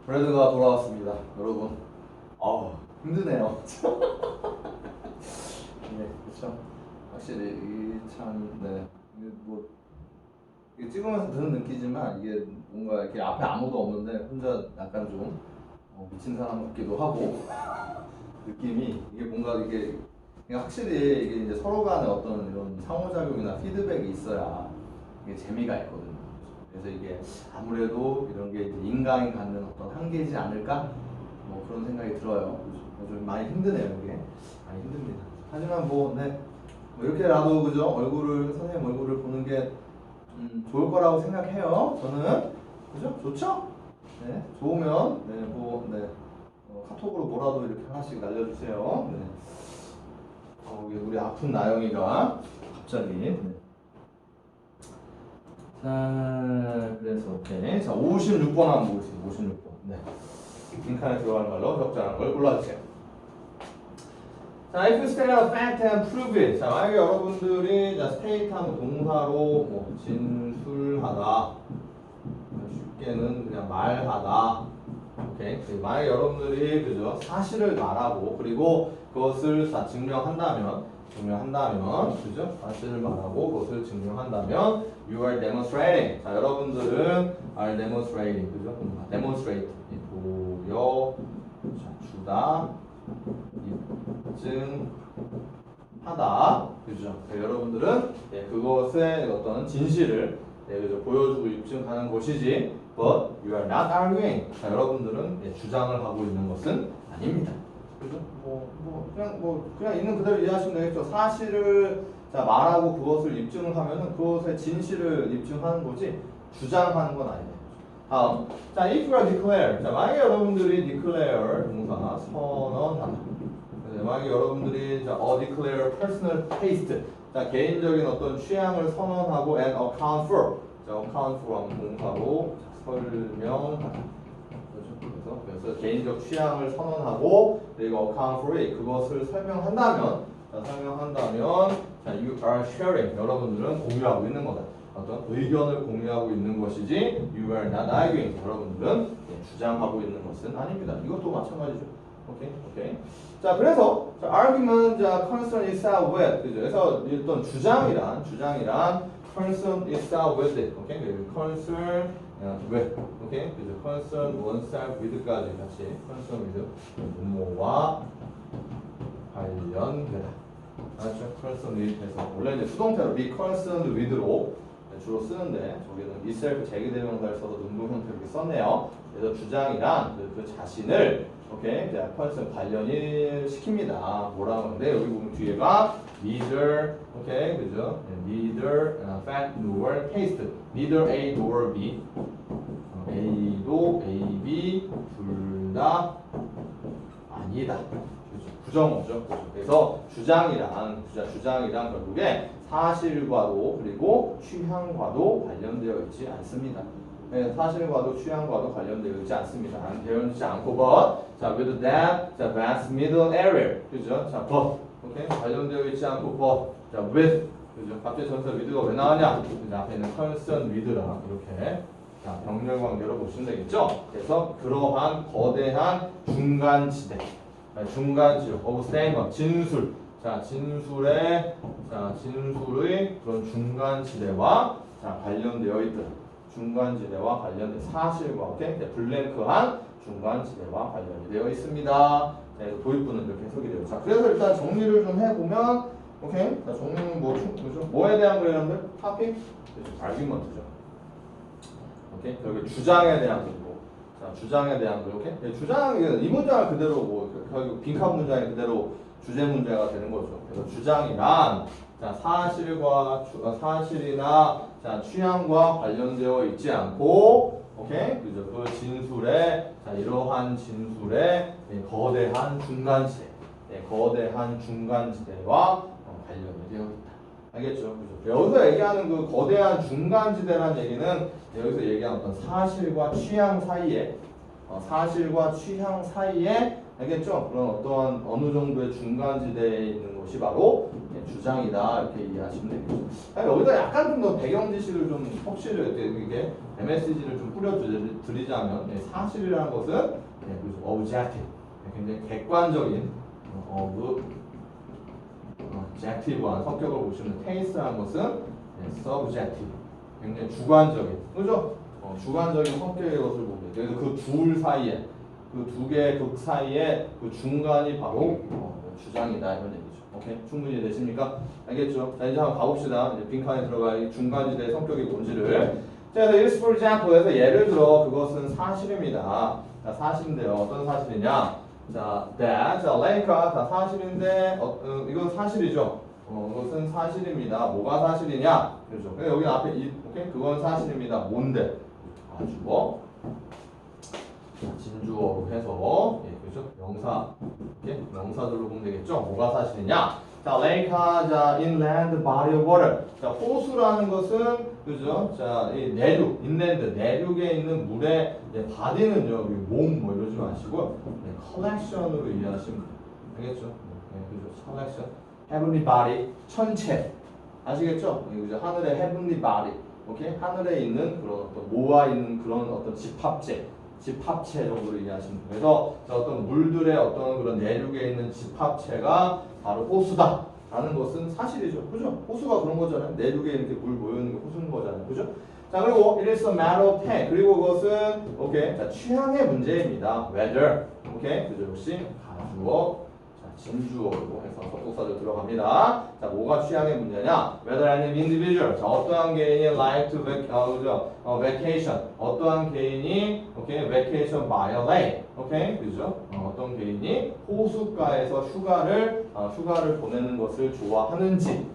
브래드가 돌아왔습니다, 여러분. 힘드네요. 네, 그렇죠. 확실히 네, 이게 뭐 이게 찍으면서 드는 느끼지만 이게 뭔가 이렇게 앞에 아무도 없는데 혼자 약간 좀 미친 사람 같기도 하고 느낌이 이게 뭔가 이게 확실히 이게 이제 서로 간에 어떤 이런 상호작용이나 피드백이 있어야 이게 재미가 있거든요. 그래서 이게 아무래도 이런 게 이제 인간이 갖는 어떤 한계이지 않을까? 뭐 그런 생각이 들어요. 좀 많이 힘드네요, 이게. 많이 힘듭니다. 하지만 뭐, 네. 뭐 이렇게라도, 그죠? 선생님 얼굴을 보는 게, 좋을 거라고 생각해요. 저는. 그죠? 좋죠? 네. 좋으면, 네, 뭐, 네. 카톡으로 뭐라도 이렇게 하나씩 날려주세요. 네. 우리 아픈 나영이가 갑자기. 네. 자, 그래서, 오케이. 자, 56번 한번 보겠습니다. 56번. 네. 빈칸에 들어가는 말로 적절한 걸 골라주세요. 자, if you state a fact and prove it. 자, 만약에 여러분들이 자, state 하면 동사로 뭐 진술하다. 쉽게는 그냥 말하다. 오케이. 만약에 여러분들이 그죠 사실을 말하고 그리고 그것을 다 증명한다면 그죠 사실을 말하고 그것을 증명한다면 you are demonstrating. 자, 여러분들은 are demonstrating. 그죠? demonstrate 보여 주다 입증하다. 그죠? 여러분들은 그것의 어떤 진실을 그죠? 보여주고 입증하는 것이지 but you are not arguing. 자, 여러분들은 주장을 하고 있는 것은 아닙니다. 그죠? 그냥 있는 그대로 이해하시면 되겠죠. 사실을 자, 말하고 그것을 입증을 하면은 그것의 진실을 입증하는 거지 주장하는 건 아니에요. 다음. 자, if you are declare. 자, 만약에 여러분들이 declare 동사 선언하다. 만약에 여러분들이 자, declare personal taste. 자, 개인적인 어떤 취향을 선언하고 and account for. 자, account for 하면 동사로 설명하다. 그래서 개인적 취향을 선언하고 그리고 account for it 그것을 설명한다면 자, you are sharing. 여러분들은 공유하고 있는 거다. 어떤 의견을 공유하고 있는 것이지 you are not arguing. 여러분들은 주장하고 있는 것은 아닙니다. 이것도 마찬가지죠. 오케이. 자, 그래서 자, argument 자, concern itself with. 그죠? 그래서 어떤 주장이란 concern itself with it. 오케이? concern with. 오케이? 그죠? concern oneself with까지 같이 concern with 뭐와 관련되다. 맞죠? concern with에서 원래 이제 수동태로 be concerned with로 주로 쓰는데 저기는 itself 제기대명사를 써서 능동 형태로 이렇게 썼네요. 그래서 주장이란 그 자신을 오케이, 자, concern 관련이 시킵니다. 뭐라고 하는데 여기 보면 뒤에가 neither, 오케이, 그죠? neither fact nor taste, neither A nor B, A도 A, B 둘 다 아니다. 부정어죠. 그래서 주장이란 결국에 사실과도 그리고 취향과도 관련되어 있지 않습니다. 네, 사실과도 취향과도 관련되어 있지 않습니다. 되어 있지 않고 but 자, with that 자, vast middle area 그죠? 자, but 오케이 관련되어 있지 않고 but 자, with 그죠? 갑자기 전사 with가 왜 나왔냐? 그죠? 앞에 있는 concern with라 이렇게 자, 병렬 관계로 보시면 되겠죠? 그래서 그러한 거대한 중간지대 of statement 진술 자, 진술의 그런 중간지대와 자, 관련되어 있다. 중간지대와 관련된 사실과 오케이? 블랭크한 중간지대와 관련이 되어 있습니다. 그래서 도입부는 이렇게 해석이 돼요. 자, 그래서 일단 정리를 좀 해보면 오케이? 자, 정리는 뭐죠? 뭐에 대한 거예요, 여러분들? 토픽? 아규먼트죠. 오케이? 여기 주장에 대한 거고. 자, 주장에 대한 거, 오케이? 이 문장을 그대로 결국 빈칸 문장이 그대로 주제 문제가 되는 거죠. 그래서 주장이란 자, 사실이나 자, 취향과 관련되어 있지 않고 오케이? 그죠? 그 진술에 자, 이러한 진술에 거대한 중간지대 거대한 중간지대와 관련이 되어 있다. 알겠죠? 그죠? 여기서 얘기하는 그 거대한 중간지대라는 얘기는 여기서 얘기하는 어떤 사실과 취향 사이에 알겠죠? 그런 어떠한 어느 정도의 중간지대에 있는 것이 바로 주장이다 이렇게 이해하시면 되겠죠. 여기다 약간 좀 더 배경 지식을 좀 확실히 이게 MSG를 좀 뿌려드리자면 사실이라는 것은 objective, 굉장히 객관적인 objective한 성격을 보시면 taste라는 것은 subjective, 굉장히 주관적인, 그죠? 주관적인 성격의 것을 보면 그래서 그 둘 사이에 그 두 개의 극 사이에 그 중간이 바로 주장이다 이런 얘기죠. 오케이? 충분히 이해되십니까? 알겠죠? 자 이제 한번 가봅시다. 이제 빈칸에 들어가 이 중간지대의 성격이 뭔지를. 자, 그래서 for example에서 예를 들어 그것은 사실입니다. 자, 사실인데요. 어떤 사실이냐? 자, that, 자, lake가 다 사실인데 이건 사실이죠. 이것은 사실입니다. 뭐가 사실이냐? 그렇죠. 여기 앞에 오케이? 그건 사실입니다. 뭔데? 가주어, 진주어로 해서 그렇죠? 명사, 이렇게 명사들로 보면 되겠죠. 뭐가 사실이냐? 자, lake, 자, inland body of water. 자, 호수라는 것은 그죠? 자, 이 내륙, inland 내륙에 있는 물의 body는요, 몸 뭐 이러지 마시고 collection으로 이해하시면 돼요. 알겠죠? 그죠? collection, heavenly body, 천체. 아시겠죠? 그죠? 하늘의 heavenly body, 오케이? 하늘에 있는 그런 어떤 모아 있는 그런 어떤 집합체 정도로 이해하시면 돼요. 그래서 어떤 물들의 어떤 그런 내륙에 있는 집합체가 바로 호수다 라는 것은 사실이죠. 그죠? 호수가 그런 거잖아요. 내륙에 이렇게 물 모여있는 게 호수인 거잖아요. 그죠? 자, 그리고 it is a matter of taste. 그리고 그것은 오케이. 자, 취향의 문제입니다. whether. 오케이. 그죠? 역시 가주어, 진주어로 해서 접속사절 들어갑니다. 자, 뭐가 취향의 문제냐? Whether any individual. 자, 어떠한 개인이 like to vacation. 어떠한 개인이 오케이 vacation by a lake. 오케이, 그죠? 어떤 개인이 호숫가에서 휴가를 보내는 것을 좋아하는지는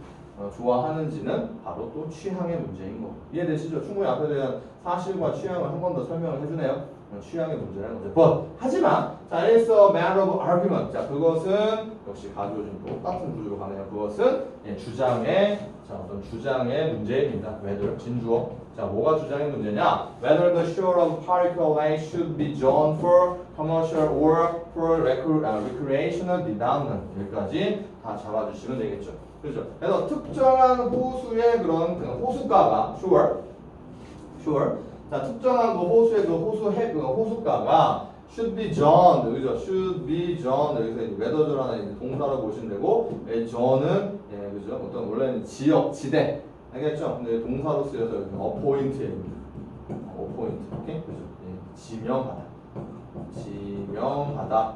바로 또 취향의 문제인 거. 이해되시죠? 충분히 앞에 대한 사실과 취향을 한 번 더 설명을 해주네요. 취향의 문제라는 거죠. But 하지만 자, it's a matter of argument. 자, 그것은 역시 가주어 좀 똑같은 구조로 가네요. 그것은 어떤 주장의 문제입니다. Whether 진주어. 자, 뭐가 주장의 문제냐? Whether the shore of Particle Lake should be zoned for commercial or for recreational development. 여기까지 다 잡아주시면 되겠죠. 그렇죠? 그래서 특정한 호수의 그런 호숫가가 shore. 자, 특정한 그 호수의 호숫가가 should be zoned, 그죠? should be zoned. 여기서 웨더조라는 동사로 보시면 되고, zon은 그죠? 어떤 원래는 지역, 지대, 알겠죠? 근데 동사로 쓰여서 여기 appoint에 appoint, 오케이? 그죠? 지명하다,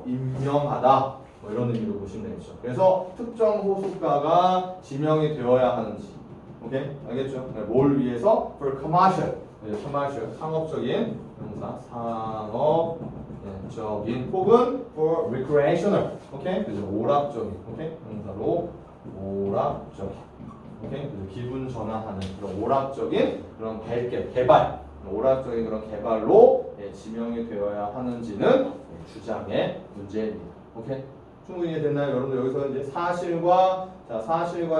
임명하다, 뭐 이런 의미로 보시면 되겠죠. 그래서 특정 호숫가가 지명이 되어야 하는지, 오케이? 알겠죠? 뭘 위해서? For commercial, 상업적인 명사, 상업적인 혹은 for recreational, 오케이? 그죠? 오락적인, 오케이? 명사로 오락적인, 오케이? 그죠? 기분 전환하는 그런 오락적인 그런 개발, 오락적인 그런 개발로 지명이 되어야 하는지는 주장의 문제입니다. 오케이? 충분히 이해됐나요? 여러분들 여기서 이제 사실과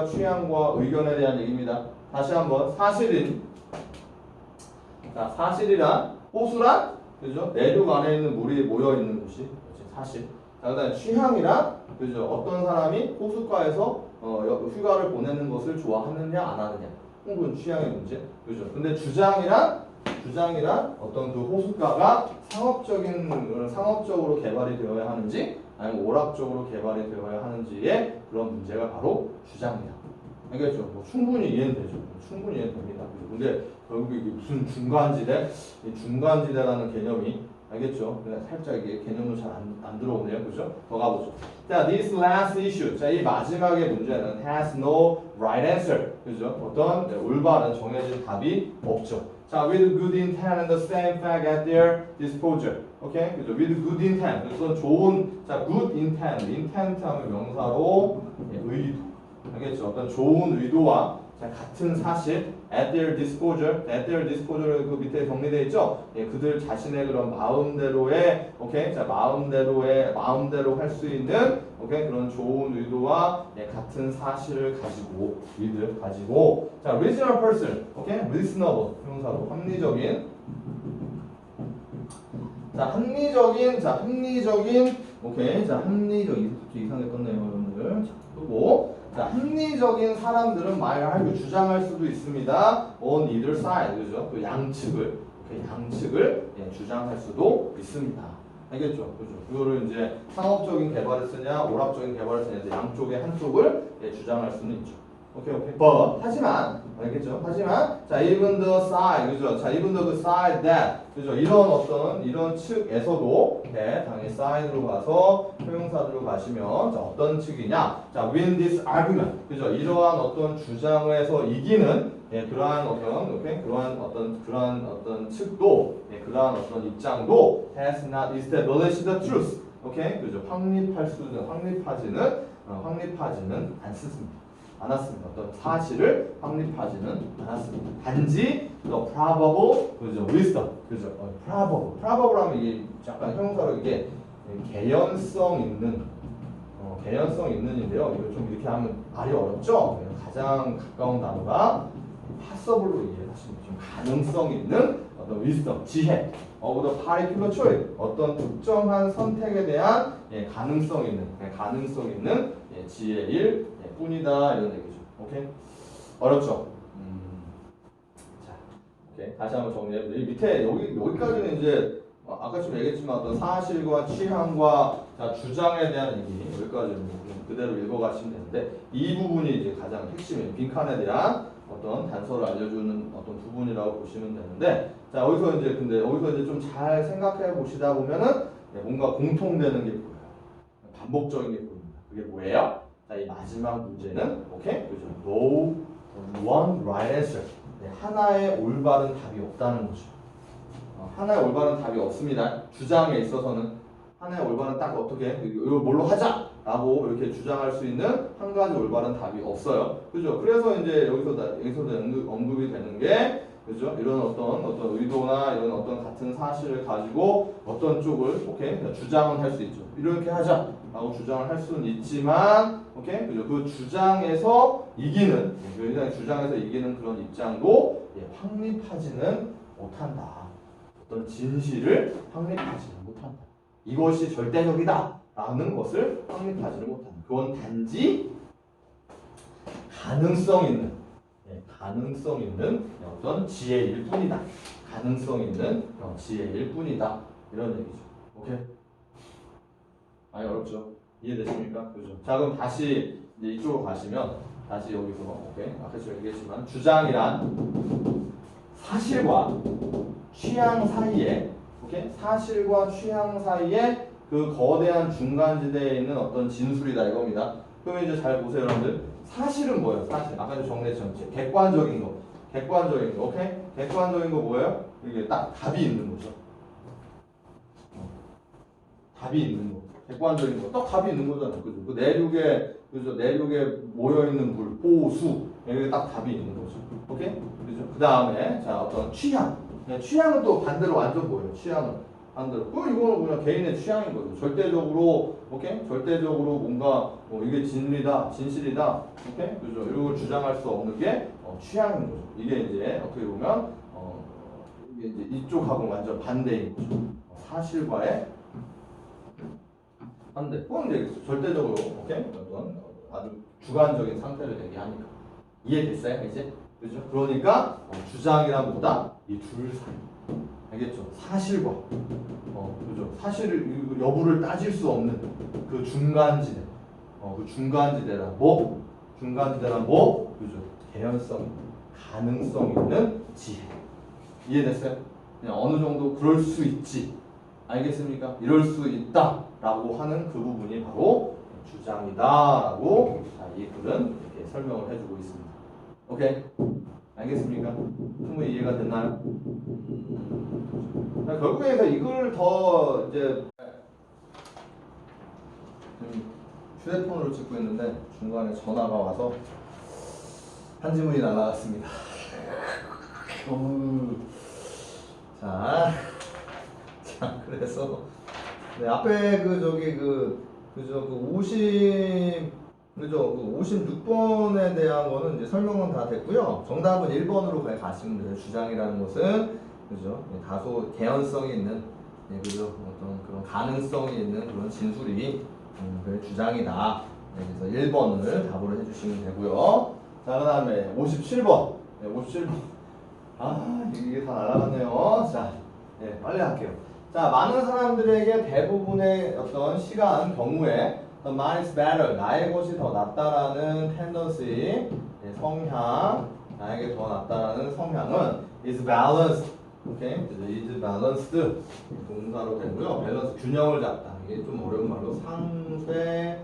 취향과 의견에 대한 얘기입니다. 다시 한번 사실이란 호수란 그죠? 내륙 안에 있는 물이 모여 있는 곳이 사실. 자, 그다음에 취향이란 그죠? 어떤 사람이 호숫가에서 휴가를 보내는 것을 좋아하느냐 안 하느냐. 혹은 취향의 문제. 그죠? 근데 주장이란 어떤 그 호숫가가 상업적으로 개발이 되어야 하는지 아니면 오락적으로 개발이 되어야 하는지의 그런 문제가 바로 주장이다. 알겠죠? 뭐 충분히 이해는 되죠. 충분히 이해는 됩니다. 근데 결국 이게 무슨 중간지대? 이 중간지대라는 개념이 알겠죠? 그냥 살짝 이게 개념도 잘 안 들어오네요. 그죠? 더 가보죠. 자, this last issue. 자, 이 마지막의 문제는 has no right answer. 그죠? 어떤 올바른 정해진 답이 없죠. 자, with good intent and the same fact at their disposal. 오케이? 그죠? with good intent. 그래서 좋은, 자, good intent. intent 하면 명사로 의도. 알겠죠? 어떤 좋은 의도와 같은 사실, at their disposal 그 밑에 정리되어 있죠? 그들 자신의 그런 마음대로의, 오케이? 자, 마음대로 할 수 있는, 오케이? 그런 좋은 의도와 같은 사실을 가지고, 자, reasonable person, 오케이? reasonable, 형사로 합리적인, 자, 합리적인, 오케이. 자, 합리적인, 이상하게 떴네요, 여러분들. 자, 끄고. 자, 합리적인 사람들은 말할, 주장할 수도 있습니다. on either side, 그죠? 그 양측을, 오케이, 양측을 예, 주장할 수도 있습니다. 알겠죠? 그죠? 그거를 이제 상업적인 개발을 쓰냐, 오락적인 개발을 쓰냐, 이제 양쪽의 한쪽을 예, 주장할 수는 있죠. 오케이. But 하지만 알겠죠? 하지만 자 even the side 그죠? 자 even the side that 그죠? 이런 측에서도 네, 당연히 side로 가서 형용사들로 가시면 자 어떤 측이냐? 자 win this argument 그죠? 이러한 어떤 주장에서 이기는 예, 그러한 어떤 측도 예, 그러한 어떤 입장도 has not established the truth. 오케이? 그죠? 확립하지는 않았습니다. 어떤 사실을 확립하지는 않았습니다. 단지 the probable, 그죠? wisdom, 그죠? probable 하면 이게 약간 형용사로 이게 개연성 있는인데요. 이거 좀 이렇게 하면 말이 어렵죠? 가장 가까운 단어가 possible로 이해하시면 좀 가능성 있는 어떤 wisdom, 지혜, of the particular choice, 어떤 특정한 선택에 대한 가능성 있는 지혜일 뿐이다 이런 얘기죠. 오케이? 어렵죠? 자, 오케이. 다시 한번 정리해보세요. 밑에 여기까지는 이제 아까 좀 얘기했지만 어떤 사실과 취향과 자, 주장에 대한 얘기 여기까지는 그대로 읽어가시면 되는데 이 부분이 이제 가장 핵심이에요. 빈칸에 대한 어떤 단서를 알려주는 어떤 부분이라고 보시면 되는데 자 여기서 이제 좀 잘 생각해 보시다 보면은 뭔가 공통되는 게 보여요. 반복적인 게 보입니다. 그게 뭐예요? 자, 이 마지막 문제는 오케이? 그죠? No one right answer. 하나의 올바른 답이 없다는 거죠. 하나의 올바른 답이 없습니다. 주장에 있어서는 하나의 올바른 딱 어떻게 이거 뭘로 하자라고 이렇게 주장할 수 있는 한 가지 올바른 답이 없어요. 그죠? 그래서 이제 여기서도 언급이 되는 게 그죠? 이런 어떤 의도나 이런 어떤 같은 사실을 가지고 어떤 쪽을 오케이 주장은 할 수 있죠. 이렇게 하자라고 주장을 할 수는 있지만 오케이 그죠? 그 주장에서 이기는 그런 입장도 확립하지는 못한다. 어떤 진실을 확립하지는 못한다. 이것이 절대적이다라는 것을 확립하지는 못한다. 그건 단지 가능성 있는 어떤 지혜일 뿐이다. 가능성 있는 지혜일 뿐이다. 이런 얘기죠. 오케이? 많이 어렵죠? 이해되십니까? 그죠? 자, 그럼 다시 이제 이쪽으로 가시면 다시 여기서 오케이? 아까 제가 얘기했지만 주장이란 사실과 취향 사이에 오케이? 사실과 취향 사이에 그 거대한 중간지대에 있는 어떤 진술이다 이겁니다. 그럼 이제 잘 보세요, 여러분들. 사실은 뭐예요? 사실. 아까도 정리했죠. 객관적인 거. 오케이? 객관적인 거 뭐예요? 이게 딱 답이 있는 거죠. 답이 있는 거. 객관적인 거. 딱 답이 있는 거잖아요. 그죠? 그 내륙에 모여있는 물, 호수. 여기 딱 답이 있는 거죠. 오케이? 그죠? 그 다음에, 자, 어떤 취향. 취향은 또 반대로 완전 뭐예요? 취향은. 반대로. 그럼 이거는 그냥 개인의 취향인 거죠. 절대적으로, 오케이? 절대적으로 뭔가, 이게 진실이다. 오케이? 그죠? 이런 걸 주장할 수 없는 게 취향인 거죠. 이게 이제 어떻게 보면, 이게 이제 이쪽하고는 완전 반대인 거죠. 사실과의 반대. 그건 이제 절대적으로, 오케이? 어떤 아주 주관적인 상태를 얘기하니까. 이해됐어요? 이제? 그죠? 그러니까, 주장이란 뭐다? 이 둘 사이. 알겠죠? 사실과 그죠? 사실을 여부를 따질 수 없는 그 중간지대. 그 중간지대란 뭐? 그죠? 개연성, 가능성 있는 지혜. 이해됐어요? 그냥 어느 정도 그럴 수 있지. 알겠습니까? 이럴 수 있다라고 하는 그 부분이 바로 주장이다라고 이 글은 이렇게 설명을 해주고 있습니다. 오케이? 알겠습니까? 충분히 이해가 됐나요? 결국에 이걸 더 이제 휴대폰으로 찍고 있는데 중간에 전화가 와서 한지문이 날아갔습니다. 자, 그래서 앞에 그 56번에 대한 거는 이제 설명은 다 됐고요. 정답은 1번으로 가시면 돼요. 주장이라는 것은 그죠? 다소 개연성이 있는 네, 그죠? 어떤 그런 가능성이 있는 그런 진술이 그 주장이다. 네, 그래서 1번을 답으로 해주시면 되고요. 자, 그 다음에 57번. 네, 57번. 아, 이게 다 날아갔네요. 자, 네, 빨리 할게요. 자, 많은 사람들에게 대부분의 어떤 시간, 경우에 the mine is better, 나의 것이 더 낫다라는 tendency, 네, 성향, 나에게 더 낫다라는 성향은 is balanced. 오케이? is balanced. 동사로 되고요. 밸런스, 균형을 잡다. 이게 좀 어려운 말로 상쇄시키다.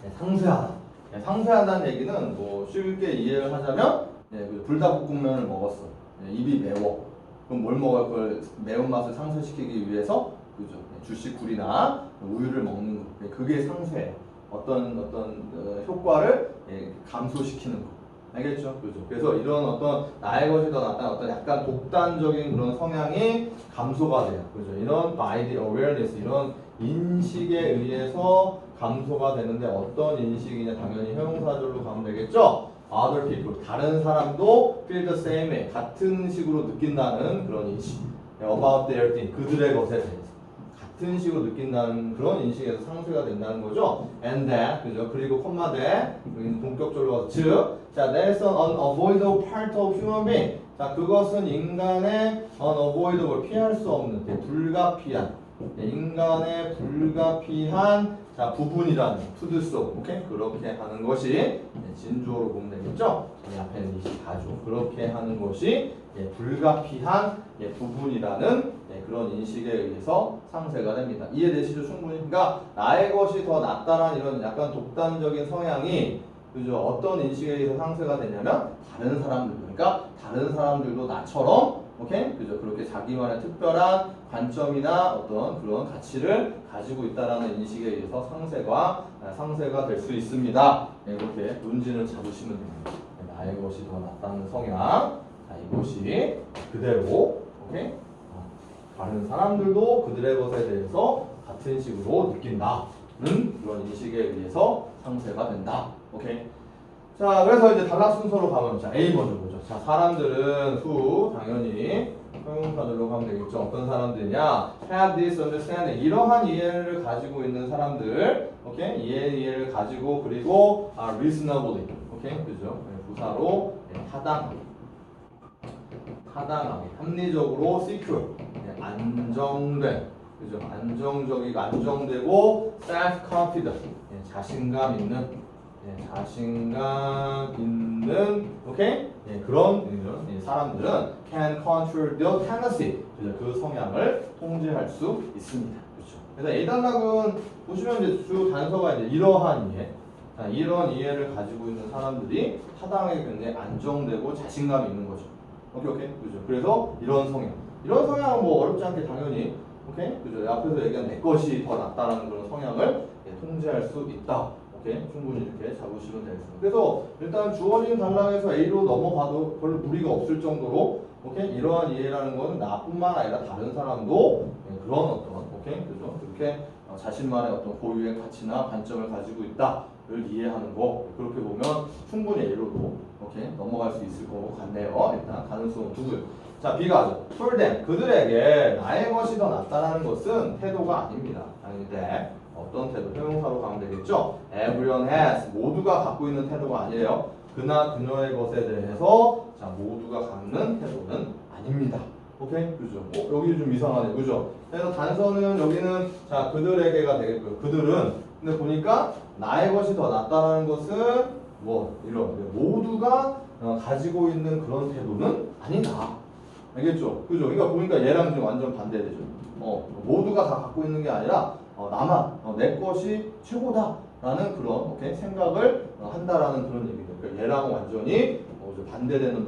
네, 상쇄하다. 네, 상쇄하다는 얘기는 뭐 쉽게 이해를 하자면 네, 불닭볶음면을 먹었어. 네, 입이 매워. 그럼 뭘 먹을 걸 매운맛을 상쇄시키기 위해서 그죠? 네, 주식굴이나 우유를 먹는 거. 네, 그게 상쇄예요. 어떤 효과를 예, 감소시키는 거. 알겠죠? 그죠? 그래서 이런 어떤 나의 것이 더 낫다는 어떤 약간 독단적인 그런 성향이 감소가 돼요. 그죠? 이런 by the awareness, 이런 인식에 의해서 감소가 되는데 어떤 인식이냐? 당연히 형용사절로 가면 되겠죠? Other people, 다른 사람도 feel the same way, 같은 식으로 느낀다는 그런 인식. About their thing, 그들의 것에 대해서. 같은 식으로 느낀다는 그런 인식에서 상쇄가 된다는 거죠. And that, 그죠? 그리고 콤마대, 여기는 본격적으로 가서 즉, 자, that's an unavoidable part of human being. 자, 그것은 인간의 unavoidable, 피할 수 없는, 불가피한, 인간의 불가피한 자, 부분이라는 to do so, 오케이? 그렇게 하는 것이 진주어로 보면 되겠죠? 이 앞에는 24조. 그렇게 하는 것이 불가피한 부분이라는 그런 인식에 의해서 상쇄가 됩니다. 이해되시죠? 충분히. 그러니까 나의 것이 더 낫다라는 이런 약간 독단적인 성향이 그죠? 어떤 인식에 의해서 상쇄가 되냐면 다른 사람들, 그러니까 다른 사람들도 나처럼 오케이? 그죠? 그렇게 자기만의 특별한 관점이나 어떤 그런 가치를 가지고 있다라는 인식에 의해서 상쇄가 될 수 있습니다. 네, 이렇게 논지를 잡으시면 됩니다. 네, 나의 것이 더 낫다는 성향. 자, 이것이 그대로 오케이? 다른 사람들도 그들의 것에 대해서 같은 식으로 느낀다는 그런 인식에 의해서 상쇄가 된다. 오케이? 자, 그래서 이제 단락 순서로 가면 자, A 먼저 보죠. 자, 사람들은 당연히 형용사들로 가면 되겠죠. 어떤 사람들이냐? have this understanding. 이러한 이해를 가지고 있는 사람들. 오케이? 이해를 가지고 그리고 reasonably. 오케이? 그죠? 부사로 타당하게, 합리적으로 secure. 안정된. 그죠? 안정적이고 안정되고 self-confident. 자신감 있는 오케이? 그런 사람들은 can control the tendency. 그 성향을 통제할 수 있습니다. 그렇죠? 그래서 A 단락은 보시면 이제 주 단서가 이제 이러한 이해, 이런 이해를 가지고 있는 사람들이 타당하게 굉장히 안정되고 자신감이 있는 거죠. 오케이? 그죠? 그래서 이런 성향은 뭐 어렵지 않게 당연히 오케이? 그죠? 앞에서 얘기한 내 것이 더 낫다라는 그런 성향을 통제할 수 있다. 오케이? 충분히 이렇게 잡으시면 되겠습니다. 그래서 일단 주어진 단락에서 A로 넘어가도 별로 무리가 없을 정도로 오케이? 이러한 이해라는 건 나뿐만 아니라 다른 사람도 그런 어떤 오케이? 그죠? 그렇게 자신만의 어떤 고유의 가치나 관점을 가지고 있다를 이해하는 거 그렇게 보면 충분히 A로도 오케이? 넘어갈 수 있을 것 같네요. 일단 가능성은 두고요. 자, B가죠. For them, 그들에게 나의 것이 더 낫다라는 것은 태도가 아닙니다. 당연히 어떤 태도? 형용사로 가면 되겠죠? Everyone has, 모두가 갖고 있는 태도가 아니에요. 그나 그녀의 것에 대해서 자, 모두가 갖는 태도는 아닙니다. 오케이? 그죠? 여기 좀 이상하네. 그죠? 그래서 단서는 여기는 자, 그들에게가 되겠고요. 그들은 근데 보니까 나의 것이 더 낫다라는 것은 뭐 이런 모두가 가지고 있는 그런 태도는 아니다. 알겠죠? 그죠? 그러니까 보니까 얘랑 지금 완전 반대되죠. 모두가 다 갖고 있는 게 아니라 나만 내 것이 최고다라는 그런 오케이? 생각을 한다라는 그런 얘기죠. 그러니까 얘랑 완전히 반대되는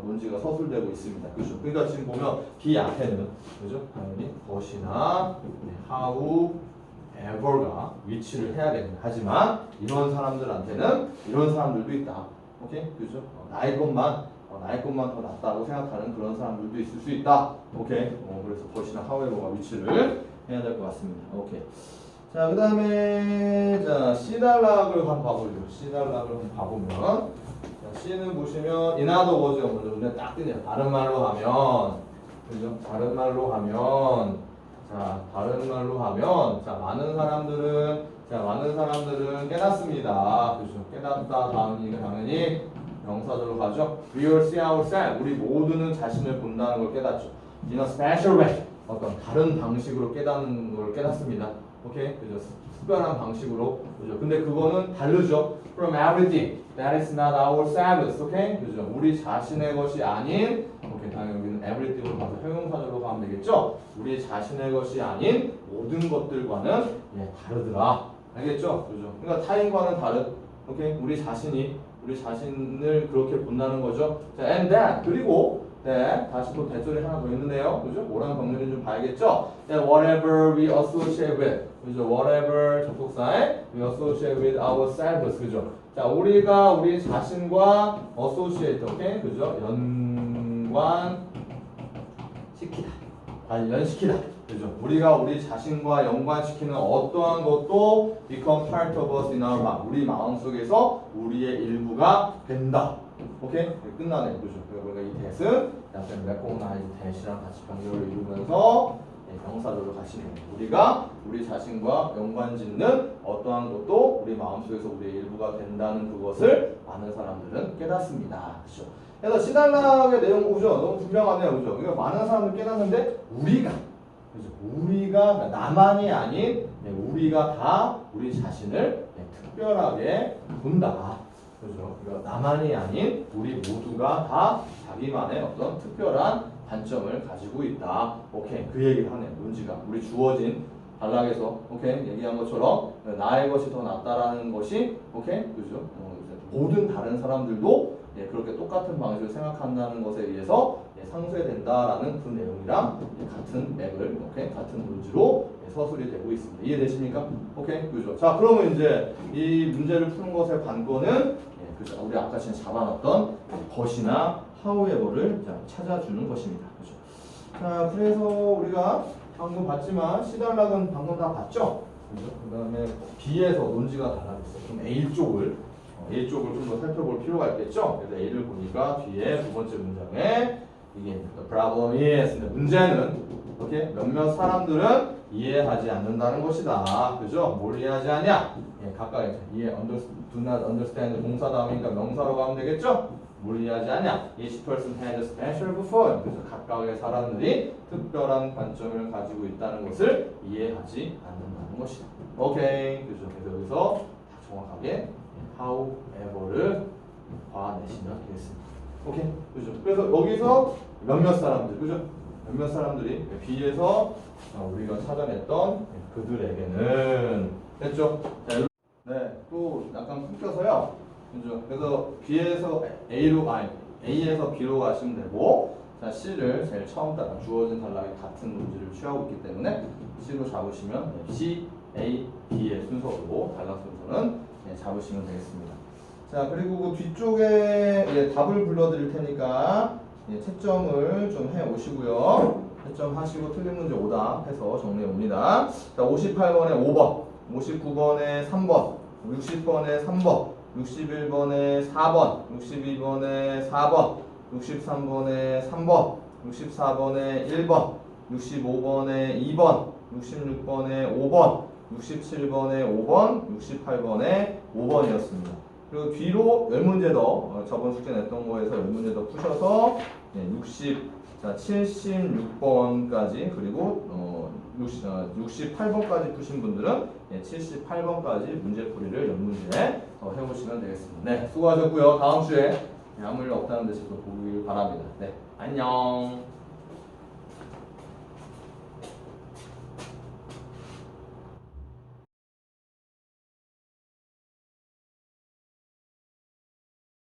논지가 서술되고 있습니다. 그죠? 그러니까 지금 보면 B 앞에는 그죠? 당연히 것이나 however가 위치를 해야 됩니다. 하지만 이런 사람들한테는 이런 사람들도 있다. 오케이? 그죠? 나의 것만 더 낫다고 생각하는 그런 사람들도 있을 수 있다. 오케이? 그래서 것이나 however가 위치를 해야 될 것 같습니다. 오케이. 자, 그 다음에 자, C단락을 한번 봐보죠. C단락을 한번 봐보면 자, C는 보시면 in other words가 먼저 눈에 딱 뜨네요. 다른 말로 하면 그죠? 다른 말로 하면 많은 사람들은 깨닫습니다. 그죠? 깨닫다 다음이니까 당연히 명사절로 가죠. We all see ourselves. 우리 모두는 자신을 본다는 걸 깨닫죠. In a special way. 어떤 다른 방식으로 깨닫는 걸 깨닫습니다. 오케이? 그죠? 특별한 방식으로. 그죠? 근데 그거는 다르죠. From everything that is not ourselves. 오케이? 그죠? 우리 자신의 것이 아닌. 오케이. 당연히 여기는 everything으로 가서 형용사절로 가면 되겠죠? 우리 자신의 것이 아닌 모든 것들과는 다르더라. 알겠죠? 그죠? 그러니까 타인과는 다른. 오케이? 우리 자신을 그렇게 본다는 거죠. 자, and then 그리고 다시 또 대절이 하나 더 있는데요. 그죠? 뭐랑 병렬이 좀 봐야겠죠? That whatever we associate with. 그죠? Whatever 접속사에 we associate with ourselves. 그죠? 자, 우리가 우리 자신과 associate. 오케이? 그죠? 연관시키다. 관련시키다. 그죠? 우리가 우리 자신과 연관시키는 어떠한 것도 become part of us in our mind. 우리 마음속에서 우리의 일부가 된다. 오케이? 끝나네. 그죠? 그러니까 이 대은 약간 recognize 대시랑 같이 병렬을 이루면서 명사절로 가시는 거예요. 우리가 우리 자신과 연관짓는 어떠한 것도 우리 마음속에서 우리의 일부가 된다는 그것을 많은 사람들은 깨닫습니다. 그죠? 그래서 시달락의 내용 보죠. 너무 분명하네요. 그죠? 그러니까 많은 사람들 깨닫는데 우리가 그러니까 나만이 아닌 우리가 다 우리 자신을 특별하게 본다. 그죠? 그러니까 나만이 아닌 우리 모두가 다 자기만의 어떤 특별한 관점을 가지고 있다. 오케이. 그 얘기를 하네요. 논지가. 우리 주어진 단락에서 오케이 얘기한 것처럼 나의 것이 더 낫다라는 것이 오케이 그죠? 모든 다른 사람들도 그렇게 똑같은 방식으로 생각한다는 것에 의해서 상쇄된다라는 그 내용이랑 같은 맥을 오케이 같은 논지로 서술이 되고 있습니다. 이해되십니까? 오케이 그죠? 자 그러면 이제 이 문제를 푸는 것의 관건은 그죠? 우리 아까 전에 잡아놨던 것이나 however를 찾아주는 것입니다. 그죠? 자 그래서 우리가 방금 봤지만 C단락은 방금 다 봤죠? 그죠? 그 다음에 B에서 논지가 달라졌어요. 그럼 A 쪽을 좀 더 살펴볼 필요가 있겠죠? 그래서 A를 보니까 뒤에 두 번째 문장에 이게 the problem is 문제는 이렇게 몇몇 사람들은 이해하지 않는다는 것이다. 그죠? 뭘 이해하지 않냐? 각각 이해 do not understand 동사 다음이니까 명사로 가면 되겠죠? 뭘 이해하지 않냐? Each person has a special viewpoint. 그래서 각각의 사람들이 특별한 관점을 가지고 있다는 것을 이해하지 않는다는 것이다. 오케이. 그죠? 그래서 여기서 정확하게 however를 봐내시면 되겠습니다. 오케이. 그죠? 그래서 여기서 몇몇 사람들, 그죠? 몇몇 사람들이 B에서 우리가 찾아냈던 그들에게는 됐죠? 자, 네, 또 약간 끊겨서요. 그죠? 그래서 B에서 A에서 B로 가시면 되고, 자 C를 제일 처음 주어진 단락에 같은 문제를 취하고 있기 때문에 C로 잡으시면 C, A, B의 순서로 단락 순서는 잡으시면 되겠습니다. 자 그리고 그 뒤쪽에 답을 불러드릴 테니까 채점을 좀 해 오시고요. 채점 하시고 틀린 문제 오답 해서 정리해 옵니다. 자 58번에 5번, 59번에 3번, 60번에 3번, 61번에 4번, 62번에 4번, 63번에 3번, 64번에 1번, 65번에 2번, 66번에 5번, 67번에 5번, 68번에 5번이었습니다. 그리고 뒤로 10문제 더 저번 숙제 냈던 거에서 10문제 더 푸셔서 76번까지 그리고 68번까지 푸신 분들은 78번까지 문제풀이를 10문제 더 해보시면 되겠습니다. 네, 수고하셨고요. 다음 주에 아무 일 없다는 듯이 또 보길 바랍니다. 네, 안녕.